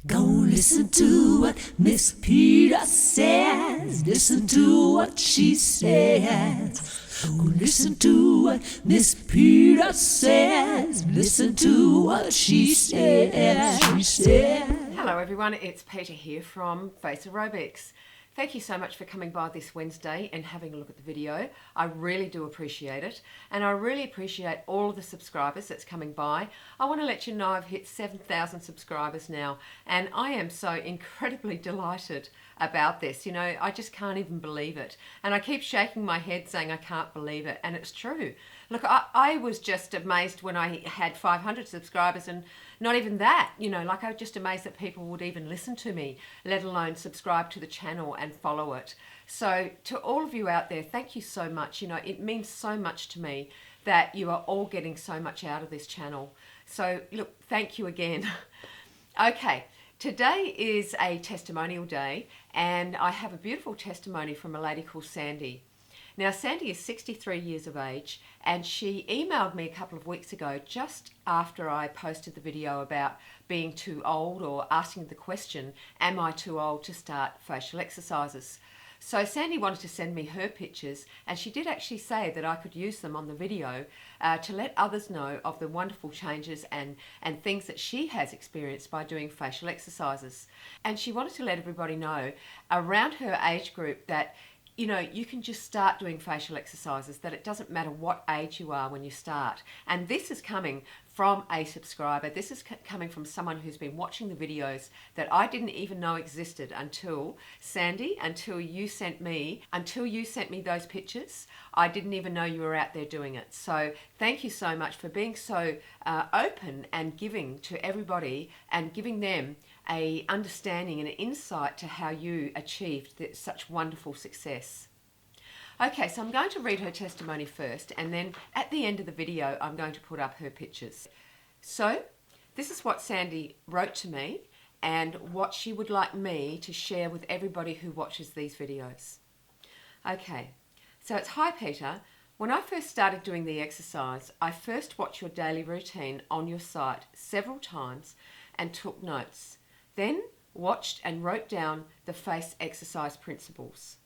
Gonna listen to what Miss Peta says. Listen to what she says. Gonna listen to what Miss Peta says. Listen to what she says. Hello everyone, it's Peta here from FACEROBICS. Thank you so much for coming by this Wednesday and having a look at the video. I really do appreciate it, and I really appreciate all of the subscribers that's coming by. I want to let you know I've hit 7,000 subscribers now, and I am so incredibly delighted about this. You know, I just can't even believe it, and I keep shaking my head saying I can't believe it, and it's true. Look, I was just amazed when I had 500 subscribers, and not even that, you know, like I was just amazed that people would even listen to me, let alone subscribe to the channel and follow it. So to all of you out there, thank you so much. You know, it means so much to me that you are all getting so much out of this channel. So look, thank you again. Okay, today is a testimonial day, and I have a beautiful testimony from a lady called Sandy. Now, Sandy is 63 years of age, and she emailed me a couple of weeks ago just after I posted the video about being too old, or asking the question, am I too old to start facial exercises? So Sandy wanted to send me her pictures, and she did actually say that I could use them on the video to let others know of the wonderful changes and things that she has experienced by doing facial exercises. And she wanted to let everybody know around her age group that, you know, you can just start doing facial exercises, that it doesn't matter what age you are when you start. And this is coming from a subscriber. This is coming from someone who's been watching the videos that I didn't even know existed until Sandy, until you sent me those pictures. I didn't even know you were out there doing it. So thank you so much for being so open and giving to everybody, and giving them a understanding and an insight to how you achieved such wonderful success. Okay, so I'm going to read her testimony first, and then at the end of the video I'm going to put up her pictures. So this is what Sandy wrote to me, and what she would like me to share with everybody who watches these videos. Okay, so it's, "Hi Peta, when I first started doing the exercise, I first watched your daily routine on your site several times and took notes. Then watched and wrote down the face exercise principles."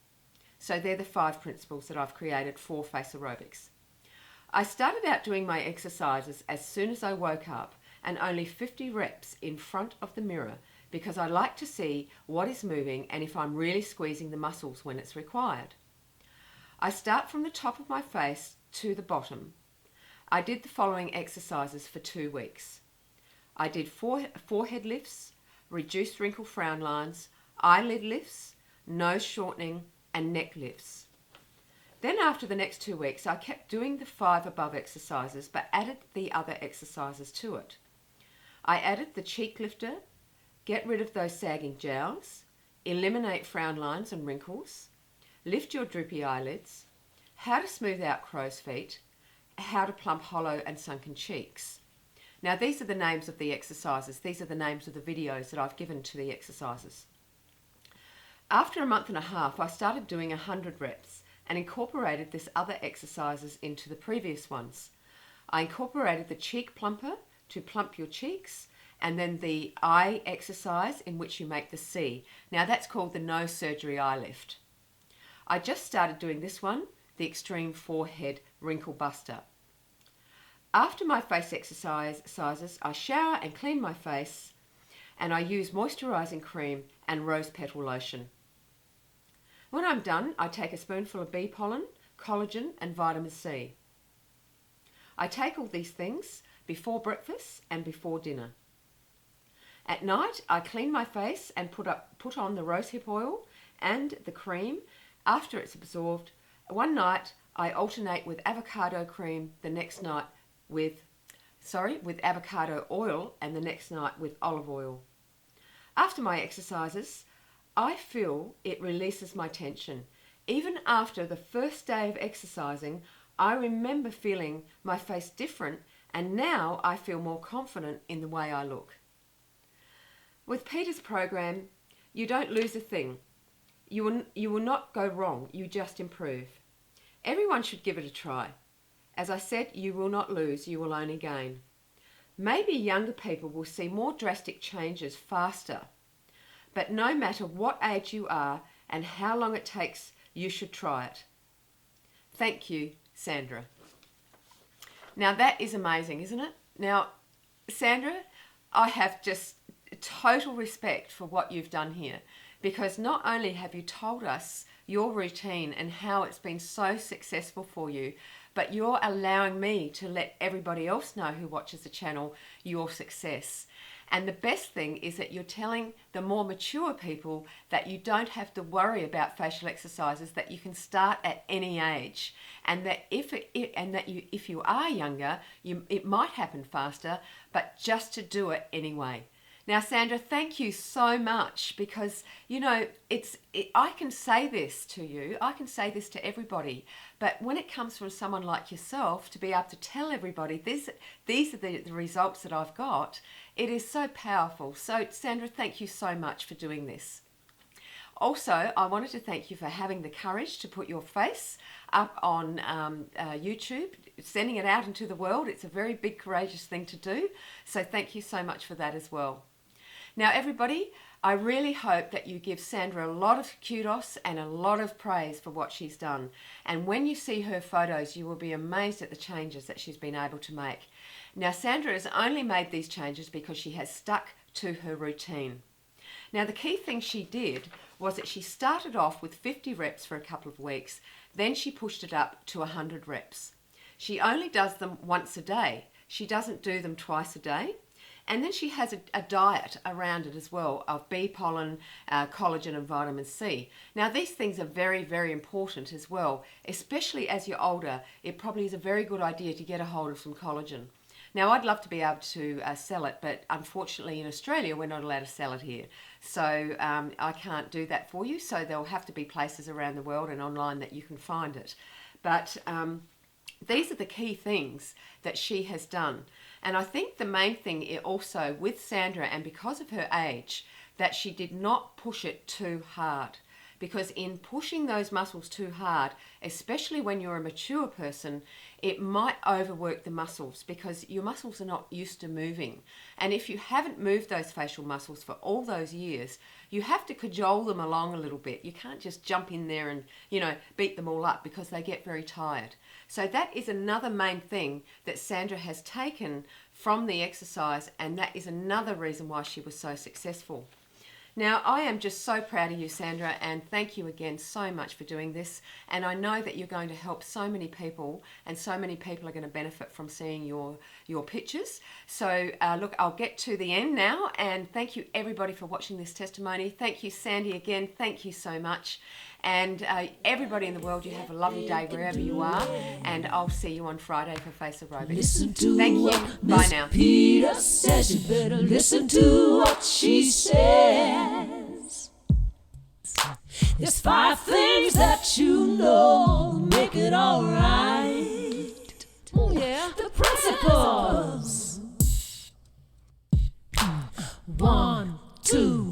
So they're the 5 principles that I've created for FACEROBICS. "I started out doing my exercises as soon as I woke up, and only 50 reps in front of the mirror, because I like to see what is moving and if I'm really squeezing the muscles when it's required. I start from the top of my face to the bottom. I did the following exercises for 2 weeks. I did forehead lifts, reduced wrinkle frown lines, eyelid lifts, nose shortening, and neck lifts. Then after the next 2 weeks, I kept doing the 5 above exercises, but added the other exercises to it. I added the cheek lifter, get rid of those sagging jowls, eliminate frown lines and wrinkles, lift your droopy eyelids, how to smooth out crow's feet, how to plump hollow and sunken cheeks." Now these are the names of the exercises. These are the names of the videos that I've given to the exercises. "After a month and a half, I started doing 100 reps and incorporated this other exercises into the previous ones. I incorporated the cheek plumper to plump your cheeks, and then the eye exercise in which you make the C. Now that's called the no surgery eye lift. I just started doing this one, the extreme forehead wrinkle buster. After my face exercises, I shower and clean my face, and I use moisturising cream and rose petal lotion. When I'm done, I take a spoonful of bee pollen, collagen and vitamin C. I take all these things before breakfast and before dinner. At night, I clean my face and put on the rosehip oil and the cream after it's absorbed. One night, I alternate with avocado cream, the next night with avocado oil, and the next night with olive oil. After my exercises, I feel it releases my tension. Even after the first day of exercising, I remember feeling my face different, and now I feel more confident in the way I look. With Peta's program, you don't lose a thing. You will not go wrong, you just improve. Everyone should give it a try. As I said, you will not lose, you will only gain. Maybe younger people will see more drastic changes faster. But no matter what age you are and how long it takes, you should try it. Thank you, Sandra. Now that is amazing, isn't it? Now, Sandra, I have just total respect for what you've done here, because not only have you told us your routine and how it's been so successful for you, but you're allowing me to let everybody else know who watches the channel your success. And the best thing is that you're telling the more mature people that you don't have to worry about facial exercises, that you can start at any age, and that if you are younger, it might happen faster, but just to do it anyway. Now, Sandra, thank you so much, because, you know, I can say this to you, I can say this to everybody, but when it comes from someone like yourself, to be able to tell everybody these are the results that I've got, it is so powerful. So, Sandra, thank you so much for doing this. Also, I wanted to thank you for having the courage to put your face up on YouTube, sending it out into the world. It's a very big, courageous thing to do. So thank you so much for that as well. Now, everybody, I really hope that you give Sandra a lot of kudos and a lot of praise for what she's done. And when you see her photos, you will be amazed at the changes that she's been able to make. Now, Sandra has only made these changes because she has stuck to her routine. Now, the key thing she did was that she started off with 50 reps for a couple of weeks, then she pushed it up to 100 reps. She only does them once a day. She doesn't do them twice a day. And then she has a diet around it as well of bee pollen, collagen and vitamin C. Now these things are very, very important as well, especially as you're older. It probably is a very good idea to get a hold of some collagen. Now I'd love to be able to sell it, but unfortunately in Australia we're not allowed to sell it here. So I can't do that for you, so there'll have to be places around the world and online that you can find it. But these are the key things that she has done. And I think the main thing also with Sandra, and because of her age, that she did not push it too hard. Because in pushing those muscles too hard, especially when you're a mature person, it might overwork the muscles because your muscles are not used to moving. And if you haven't moved those facial muscles for all those years, you have to cajole them along a little bit. You can't just jump in there and, you know, beat them all up because they get very tired. So that is another main thing that Sandra has taken from the exercise, and that is another reason why she was so successful. Now, I am just so proud of you, Sandra, and thank you again so much for doing this. And I know that you're going to help so many people, and so many people are going to benefit from seeing your pictures. So, look, I'll get to the end now, and thank you everybody for watching this testimony. Thank you, Sandy, again. Thank you so much. And everybody in the world, you have a lovely day wherever you are, and I'll see you on Friday for Face Aerobics. Thank you. Bye now. Peta says you better listen to what she says. There's 5 things that you know make it alright. Oh yeah, the principles. 1, 2.